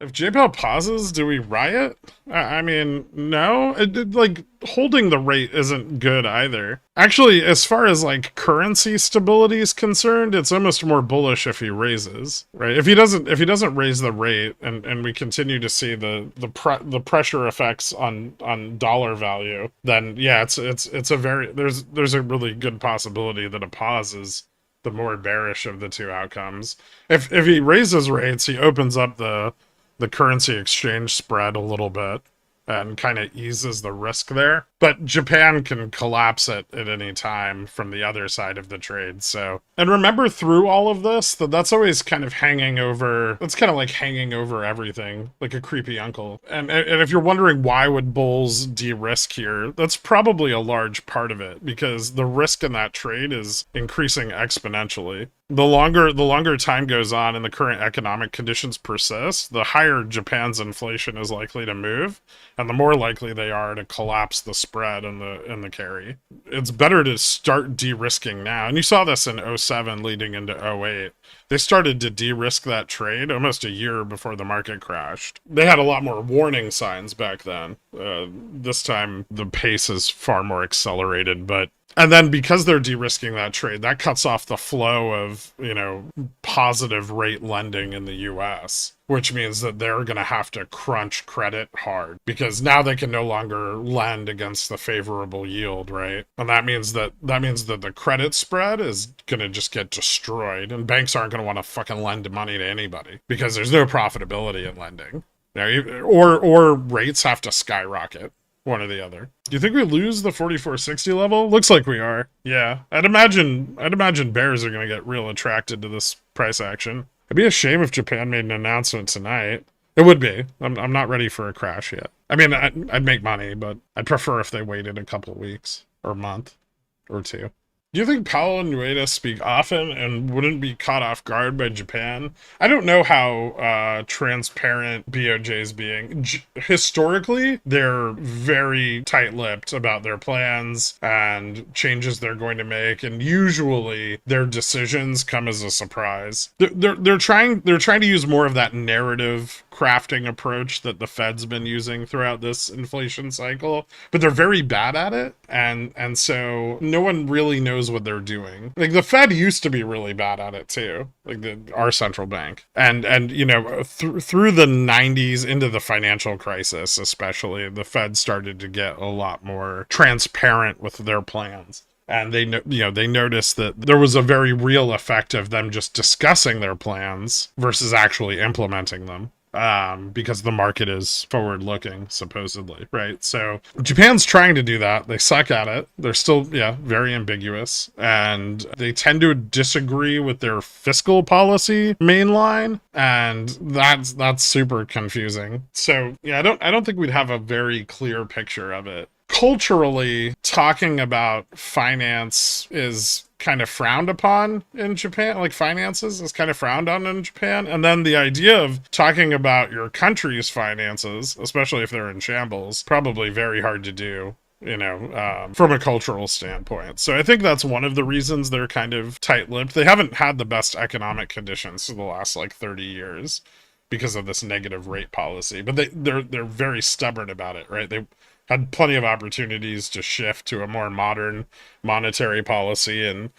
If JPEG pauses, do we riot? I mean, no. Like, holding the rate isn't good either. Actually, as far as like currency stability is concerned, it's almost more bullish if he raises, right? If he doesn't raise the rate, and we continue to see the pressure effects on dollar value, then yeah, it's a very there's a really good possibility that a pause is the more bearish of the two outcomes. If he raises rates, he opens up the currency exchange spread a little bit and kind of eases the risk there. But Japan can collapse it at any time from the other side of the trade. So, and remember through all of this, that's always kind of hanging over, that's kind of like hanging over everything, like a creepy uncle. And if you're wondering why would bulls de-risk here, that's probably a large part of it, because the risk in that trade is increasing exponentially. The longer time goes on and the current economic conditions persist, the higher Japan's inflation is likely to move, and the more likely they are to collapse the spread in the carry. It's better to start de-risking now. And you saw this in '07 leading into '08. They started to de-risk that trade almost a year before the market crashed. They had a lot more warning signs back then. This time the pace is far more accelerated, but and then because they're de-risking that trade, that cuts off the flow of, positive rate lending in the US, which means that they're going to have to crunch credit hard because now they can no longer lend against the favorable yield, right? And that means that the credit spread is going to just get destroyed, and banks aren't going to want to fucking lend money to anybody because there's no profitability in lending. Or rates have to skyrocket. One or the other. Do you think we lose the 4460 level? Looks like we are. Yeah. I'd imagine bears are going to get real attracted to this price action. It'd be a shame if Japan made an announcement tonight. It would be. I'm not ready for a crash yet. I mean, I'd make money, but I'd prefer if they waited a couple weeks or a month or two. Do you think Powell and Ueda speak often and wouldn't be caught off guard by Japan? I don't know how transparent BOJ is being. Historically, they're very tight-lipped about their plans and changes they're going to make, and usually their decisions come as a surprise. They're trying to use more of that narrative crafting approach that the Fed's been using throughout this inflation cycle, but they're very bad at it, and so no one really knows what they're doing. Like the Fed used to be really bad at it too, like our central bank, and through the 90s into the financial crisis especially, the Fed started to get a lot more transparent with their plans. And they noticed that there was a very real effect of them just discussing their plans versus actually implementing them. Because the market is forward-looking, supposedly, right? So Japan's trying to do that. They suck at it. They're still, very ambiguous, and they tend to disagree with their fiscal policy mainline, and that's super confusing. So yeah, I don't think we'd have a very clear picture of it. Culturally, talking about finance is kind of frowned upon in Japan, like finances is kind of frowned on in Japan. And then the idea of talking about your country's finances, especially if they're in shambles, probably very hard to do, from a cultural standpoint. So I think that's one of the reasons they're kind of tight-lipped. They haven't had the best economic conditions for the last 30 years because of this negative rate policy, but they're very stubborn about it, right? They had plenty of opportunities to shift to a more modern monetary policy and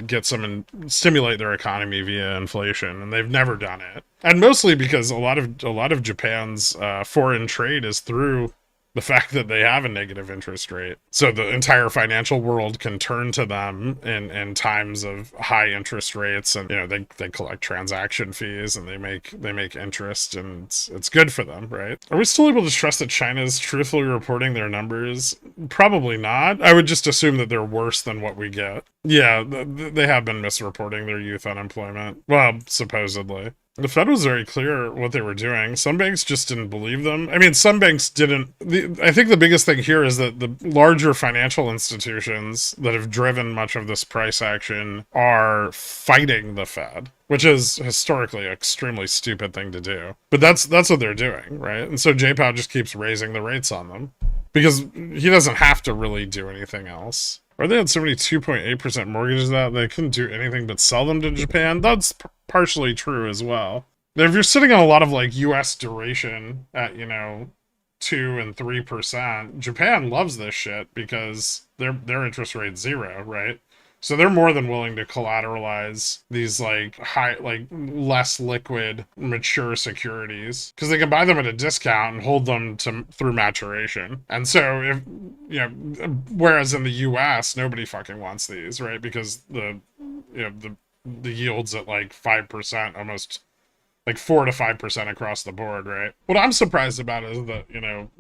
get some and stimulate their economy via inflation, and they've never done it. And mostly because a lot of Japan's foreign trade is through the fact that they have a negative interest rate. So the entire financial world can turn to them in times of high interest rates, and they collect transaction fees and they make interest, and it's good for them, right? Are we still able to trust that China's truthfully reporting their numbers? Probably not. I would just assume that they're worse than what we get. Yeah, they have been misreporting their youth unemployment. Well, supposedly. The Fed was very clear what they were doing. Some banks just didn't believe them. I mean, some banks didn't. I think the biggest thing here is that the larger financial institutions that have driven much of this price action are fighting the Fed, which is historically an extremely stupid thing to do. But that's what they're doing, right? And so JPOW just keeps raising the rates on them because he doesn't have to really do anything else. Or they had so many 2.8% mortgages that they couldn't do anything but sell them to Japan. That's partially true as well. If you're sitting on a lot of like US duration at, 2 and 3%, Japan loves this shit because their interest rate's zero, right? So they're more than willing to collateralize these like less liquid mature securities because they can buy them at a discount and hold them to through maturation. And so if whereas in the US nobody fucking wants these, right? Because the yields at like 5%, almost like 4 to 5% across the board, right? What I'm surprised about is that,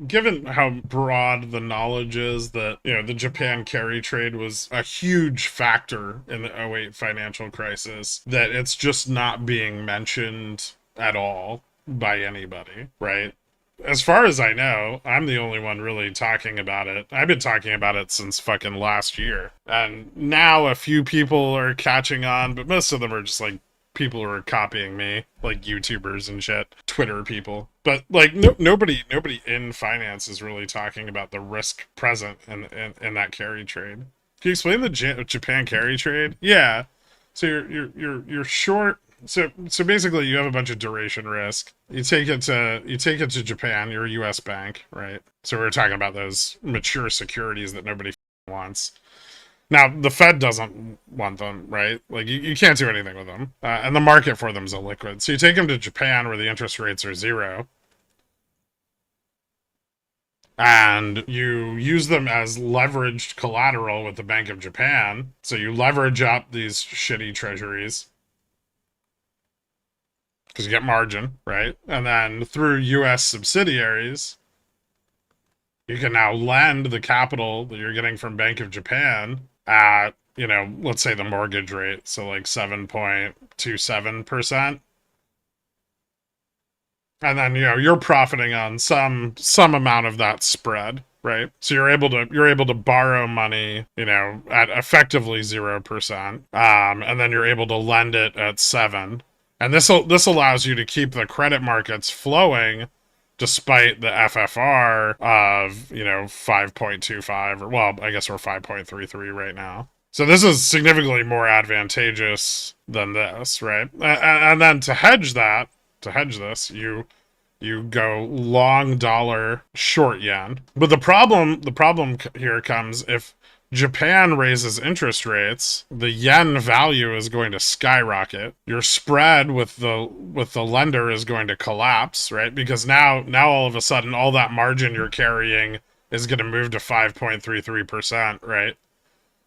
given how broad the knowledge is that, the Japan carry trade was a huge factor in the '08 financial crisis, that it's just not being mentioned at all by anybody, right? As far as I know, I'm the only one really talking about it. I've been talking about it since fucking last year. And now a few people are catching on, but most of them are just like people who are copying me, like YouTubers and shit, Twitter people. But like nobody in finance is really talking about the risk present in that carry trade. Can you explain the Japan carry trade? Yeah. So you're short. So basically, you have a bunch of duration risk. You take it to Japan. You're a U.S. bank, right? So we're talking about those mature securities that nobody wants. Now, the Fed doesn't want them, right? Like, you can't do anything with them. And the market for them is illiquid. So you take them to Japan where the interest rates are zero. And you use them as leveraged collateral with the Bank of Japan. So you leverage up these shitty treasuries because you get margin, right? And then through U.S. subsidiaries, you can now lend the capital that you're getting from Bank of Japan at, let's say the mortgage rate, so like 7.27%. And then, you're profiting on some amount of that spread, right? So you're able to borrow money, at effectively 0%. And then you're able to lend it at 7. And this allows you to keep the credit markets flowing despite the FFR of, 5.25, or, well, I guess we're 5.33 right now. So this is significantly more advantageous than this, right? And then to hedge this, you go long dollar, short yen. But the problem here comes if Japan raises interest rates, the yen value is going to skyrocket. Your spread with the lender is going to collapse, right? Because now all of a sudden all that margin you're carrying is going to move to 5.33%, right?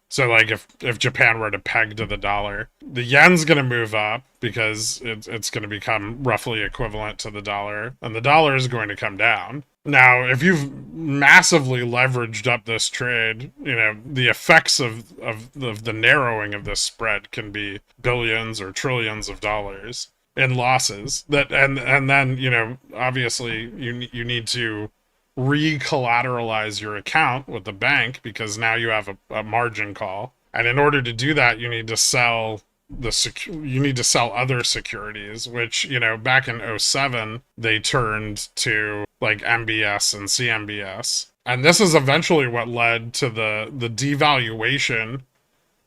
So like if Japan were to peg to the dollar, the yen's going to move up because it's going to become roughly equivalent to the dollar, and the dollar is going to come down. Now, if you've massively leveraged up this trade, the effects of the narrowing of this spread can be billions or trillions of dollars in losses. That and then, obviously you need to re-collateralize your account with the bank because now you have a margin call. And in order to do that, you need to sell other securities, which, back in '07, they turned to like MBS and CMBS. And this is eventually what led to the devaluation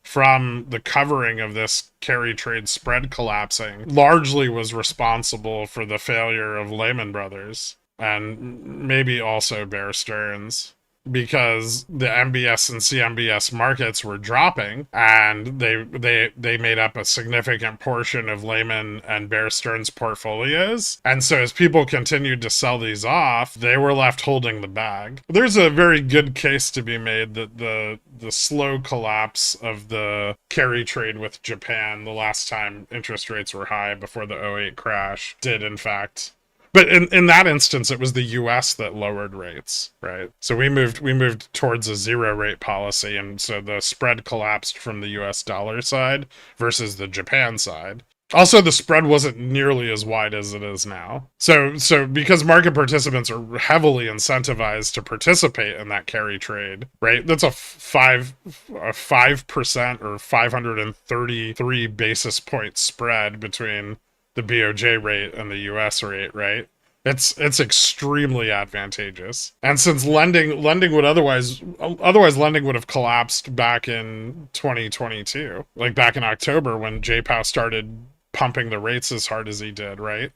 from the covering of this carry trade spread collapsing. Largely was responsible for the failure of Lehman Brothers and maybe also Bear Stearns, because the MBS and CMBS markets were dropping, and they made up a significant portion of Lehman and Bear Stearns portfolios. And so as people continued to sell these off, they were left holding the bag. There's a very good case to be made that the slow collapse of the carry trade with Japan the last time interest rates were high before the '08 crash did in fact. But in that instance, it was the U.S. that lowered rates, right? So we moved towards a zero rate policy, and so the spread collapsed from the U.S. dollar side versus the Japan side. Also, the spread wasn't nearly as wide as it is now. So because market participants are heavily incentivized to participate in that carry trade, right? That's a 5% or 533 basis point spread between the BOJ rate and the US rate, right? It's extremely advantageous. And since lending would otherwise lending would have collapsed back in 2022, like back in October when JPOW started pumping the rates as hard as he did, right?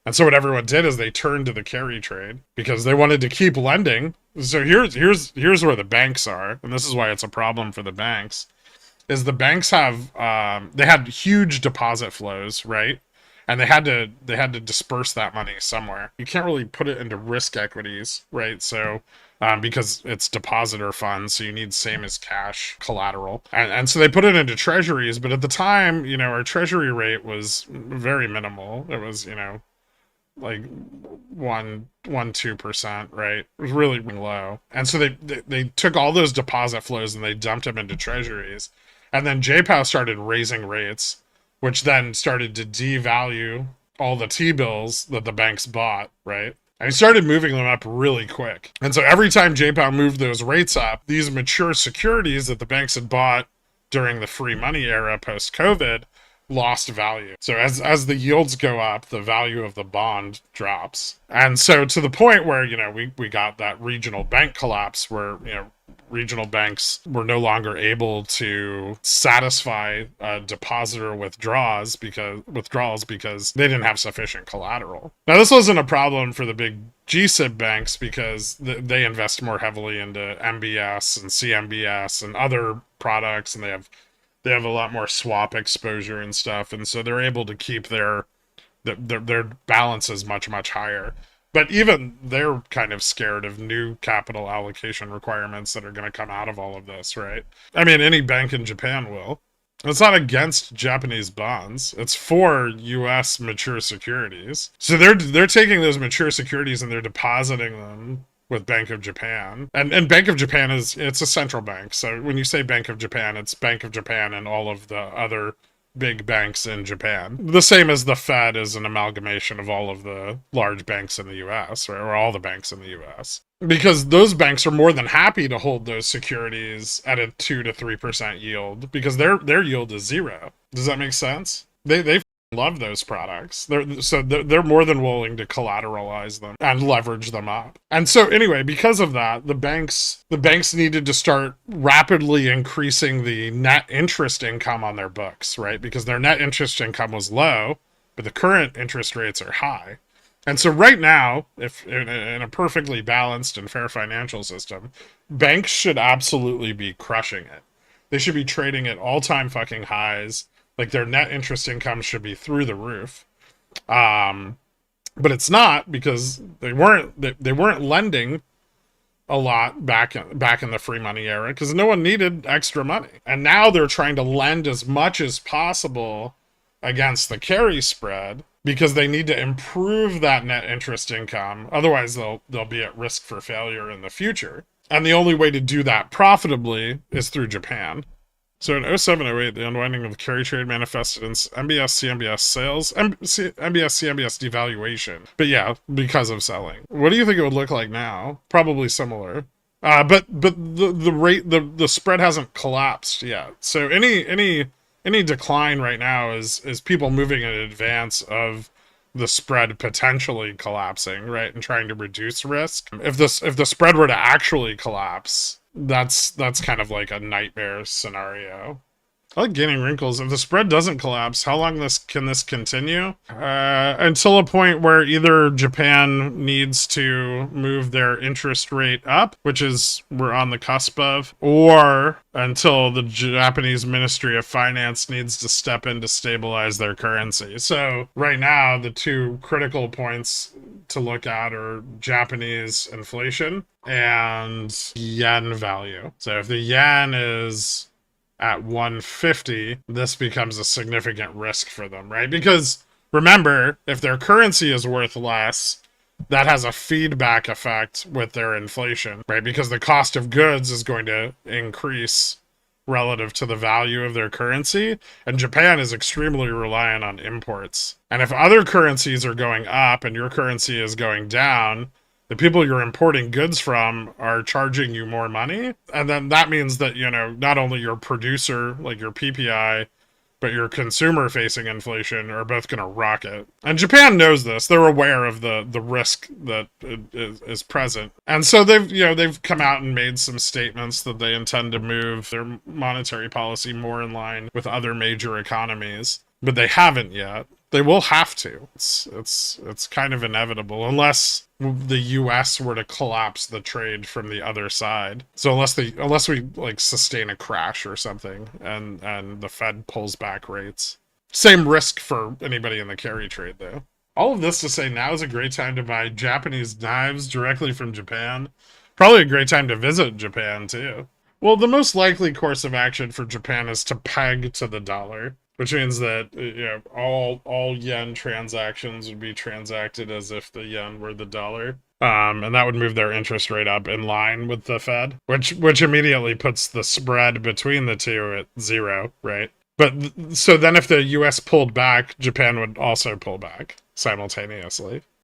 And so what everyone did is they turned to the carry trade because they wanted to keep lending. So here's where the banks are, and this is why it's a problem for the banks. Is the banks have they had huge deposit flows, right? And they had to disperse that money somewhere. You can't really put it into risk equities, right? So because it's depositor funds, so you need same as cash collateral, and so they put it into treasuries. But at the time, our treasury rate was very minimal. It was like 2%, right? It was really low. And so they took all those deposit flows and they dumped them into treasuries. And then JPOW started raising rates, which then started to devalue all the T-bills that the banks bought, right? And he started moving them up really quick. And so every time JPOW moved those rates up, these mature securities that the banks had bought during the free money era post-COVID lost value. So as the yields go up, the value of the bond drops. And so to the point where, we got that regional bank collapse where, regional banks were no longer able to satisfy depositor withdrawals because they didn't have sufficient collateral. Now, this wasn't a problem for the big GSIB banks because they invest more heavily into MBS and CMBS and other products, and they have a lot more swap exposure and stuff, and so they're able to keep their balances much, much higher. But even they're kind of scared of new capital allocation requirements that are going to come out of all of this, right? I mean, any bank in Japan will. It's not against Japanese bonds. It's for U.S. mature securities. So they're taking those mature securities and they're depositing them with Bank of Japan. And Bank of Japan it's a central bank. So when you say Bank of Japan, it's Bank of Japan and all of the other big banks in Japan. The same as the Fed is an amalgamation of all of the large banks in the US, or all the banks in the US. Because those banks are more than happy to hold those securities at a 2 to 3% yield because their yield is zero. Does that make sense? They love those products. They're more than willing to collateralize them and leverage them up. And so anyway, because of that, the banks needed to start rapidly increasing the net interest income on their books, right? Because their net interest income was low, but the current interest rates are high. And so right now, if in a perfectly balanced and fair financial system, banks should absolutely be crushing it. They should be trading at all-time fucking highs. Like their net interest income should be through the roof, but it's not because they weren't lending a lot back in the free money era because no one needed extra money, and now they're trying to lend as much as possible against the carry spread because they need to improve that net interest income. Otherwise, they'll be at risk for failure in the future, and the only way to do that profitably is through Japan. So in 07-08, the unwinding of the carry trade manifested in MBS, CMBS sales, MBS, CMBS devaluation. But yeah, because of selling. What do you think it would look like now? Probably similar. But the rate, the spread hasn't collapsed yet. So any decline right now is people moving in advance of the spread potentially collapsing, right, and trying to reduce risk. If the spread were to actually collapse, that's kind of like a nightmare scenario. I like gaining wrinkles. If the spread doesn't collapse, how long can this continue? Until a point where either Japan needs to move their interest rate up, which is we're on the cusp of, or until the Japanese Ministry of Finance needs to step in to stabilize their currency. So right now, the two critical points to look at are Japanese inflation and yen value. So if the yen is at 150, this becomes a significant risk for them, right? Because remember, if their currency is worth less, that has a feedback effect with their inflation, right? Because the cost of goods is going to increase relative to the value of their currency, and Japan is extremely reliant on imports. And if other currencies are going up and your currency is going down, the people you're importing goods from are charging you more money. And then that means that, not only your producer, like your PPI, but your consumer-facing inflation are both going to rocket. And Japan knows this. They're aware of the risk that is present. And so they've come out and made some statements that they intend to move their monetary policy more in line with other major economies. But they haven't yet. They will have to. It's kind of inevitable unless the U.S. were to collapse the trade from the other side. So unless we like sustain a crash or something, and the Fed pulls back rates. Same risk for anybody in the carry trade though. All of this to say, now is a great time to buy Japanese knives directly from Japan. Probably a great time to visit Japan too. Well, the most likely course of action for Japan is to peg to the dollar, which means that all yen transactions would be transacted as if the yen were the dollar. And that would move their interest rate up in line with the Fed, which immediately puts the spread between the two at zero, right? But so then if the US pulled back, Japan would also pull back simultaneously.